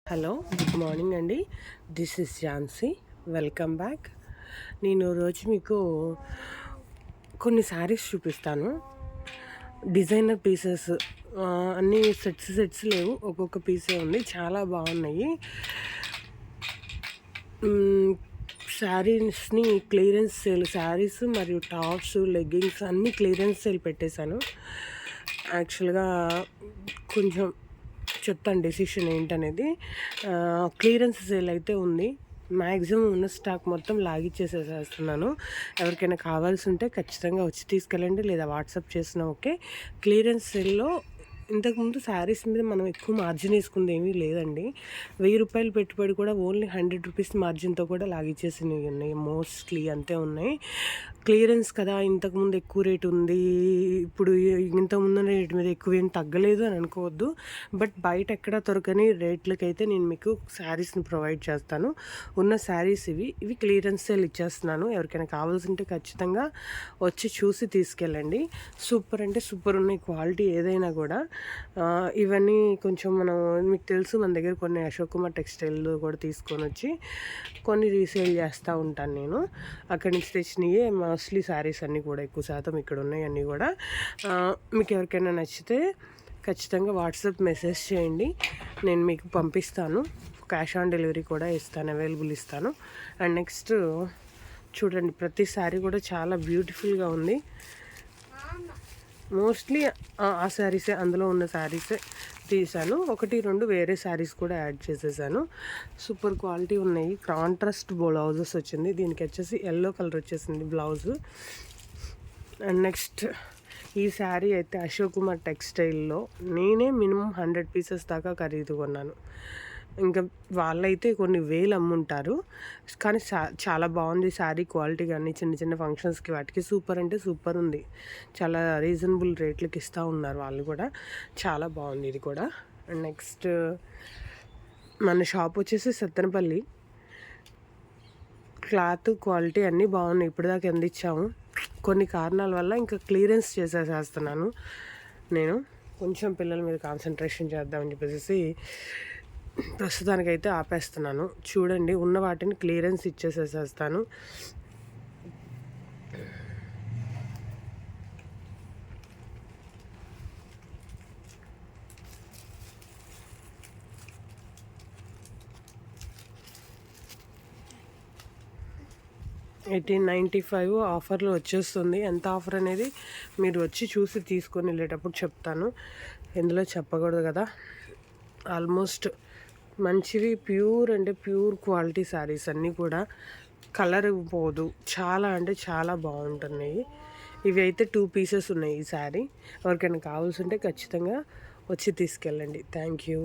Hello, good morning అండి. This is Jhansi. Welcome back. నేను రోజు మీకు కొన్ని శారీస్ చూపిస్తాను. డిజైనర్ పీసెస్ అన్నీ సెట్స్ లేవు, ఒక్కొక్క పీసే ఉంది. చాలా బాగున్నాయి. శారీస్ని క్లియరెన్స్ సేల్, శారీస్ మరియు టాప్స్, లెగ్గింగ్స్ అన్నీ క్లియరెన్స్ సేల్ పెట్టేశాను. యాక్చువల్గా కొంచెం చెప్తాను డెసిషన్ ఏంటనేది. క్లియరెన్స్ సేల్ అయితే ఉంది. మ్యాక్సిమం ఉన్న స్టాక్ మొత్తం లాగిచ్చేసేస్తున్నాను. ఎవరికైనా కావాల్సి ఉంటే ఖచ్చితంగా వచ్చి తీసుకెళ్ళండి, లేదా వాట్సాప్ చేసినా ఓకే. క్లియరెన్స్ సేల్లో ఇంతకుముందు శారీస్ మీద మనం ఎక్కువ మార్జిన్ వేసుకుంది ఏమీ లేదండి. 1000 రూపాయలు పెట్టుబడి కూడా ఓన్లీ 100 రూపీస్ మార్జిన్తో కూడా లాగిచ్చేసినవి ఉన్నాయి. మోస్ట్లీ అంతే ఉన్నాయి. క్లియరెన్స్ కదా, ఇంతకుముందు ఎక్కువ రేటు ఉంది, ఇప్పుడు ఇంతకుముందు రేటు మీద ఎక్కువ ఏం తగ్గలేదు అని అనుకోవద్దు. బట్ బయట ఎక్కడ దొరకని రేట్లకైతే నేను మీకు శారీస్ని ప్రొవైడ్ చేస్తాను. ఉన్న శారీస్ ఇవి క్లియరెన్స్ సేల్ ఇచ్చేస్తున్నాను. ఎవరికైనా కావాల్సి ఉంటే ఖచ్చితంగా వచ్చి చూసి తీసుకెళ్ళండి. సూపర్ అంటే సూపర్ ఉన్నాయి క్వాలిటీ ఏదైనా కూడా. ఇవన్నీ కొంచెం మీకు తెలుసు, మన దగ్గర కొన్ని అశోక్ కుమార్ టెక్స్టైల్ కూడా తీసుకొని వచ్చి కొన్ని రీసేల్ చేస్తూ ఉంటాను నేను. అక్కడి నుంచి తెచ్చినవి మోస్ట్లీ శారీస్ అన్నీ కూడా ఎక్కువ శాతం ఇక్కడ ఉన్నాయి. అన్నీ కూడా మీకు ఎవరికైనా నచ్చితే ఖచ్చితంగా వాట్సాప్ మెసేజ్ చేయండి, నేను మీకు పంపిస్తాను. క్యాష్ ఆన్ డెలివరీ కూడా ఇస్తాను, అవైలబుల్ ఇస్తాను. అండ్ నెక్స్ట్ చూడండి, ప్రతి శారీ కూడా చాలా బ్యూటిఫుల్గా ఉంది. మోస్ట్లీ ఆ శారీసే, అందులో ఉన్న శారీసే తీసాను. 1-2 వేరే శారీస్ కూడా యాడ్ చేసేసాను. సూపర్ క్వాలిటీ ఉన్నాయి. కాంట్రాస్ట్ బ్లౌజెస్ వచ్చింది. దీనికి వచ్చేసి ఎల్లో కలర్ వచ్చేసింది బ్లౌజ్. అండ్ నెక్స్ట్ ఈ శారీ అయితే అశోక్ కుమార్ టెక్స్టైల్లో నేనే మినిమం 100 పీసెస్ దాకా ఖరీదు కొన్నాను. ఇంకా వాళ్ళైతే కొన్ని వేలు అమ్ముంటారు. కానీ చాలా బాగుంది శారీ క్వాలిటీ. కానీ చిన్న చిన్న ఫంక్షన్స్కి వాటికి సూపర్ అంటే సూపర్ ఉంది. చాలా రీజనబుల్ రేట్లకి ఇస్తూ ఉన్నారు వాళ్ళు కూడా. చాలా బాగుంది ఇది కూడా. అండ్ నెక్స్ట్ మన షాప్ వచ్చేసి సత్తెనపల్లి. క్లాత్ క్వాలిటీ అన్నీ బాగున్నాయి. ఇప్పటిదాకా అందించాము. కొన్ని కారణాల వల్ల ఇంకా క్లియరెన్స్ చేసేస్తున్నాను నేను. కొంచెం పిల్లల మీద కాన్సన్ట్రేషన్ చేద్దామని చెప్పేసి ప్రస్తుతానికైతే ఆపేస్తున్నాను. చూడండి, ఉన్న వాటిని క్లియరెన్స్ ఇచ్చేసేస్తాను. $1895 ఆఫర్లో వచ్చేస్తుంది. ఎంత ఆఫర్ అనేది మీరు వచ్చి చూసి తీసుకొని వెళ్ళేటప్పుడు చెప్తాను. ఇందులో చెప్పకూడదు కదా. ఆల్మోస్ట్ మంచివి, ప్యూర్ అంటే ప్యూర్ క్వాలిటీ శారీస్ అన్నీ కూడా. కలర్ పోదు, చాలా అంటే చాలా బాగుంటున్నాయి. ఇవి అయితే 2 పీసెస్ ఉన్నాయి ఈ శారీ. ఎవరికైనా కావాల్సి ఉంటే ఖచ్చితంగా వచ్చి తీసుకెళ్ళండి. Thank you.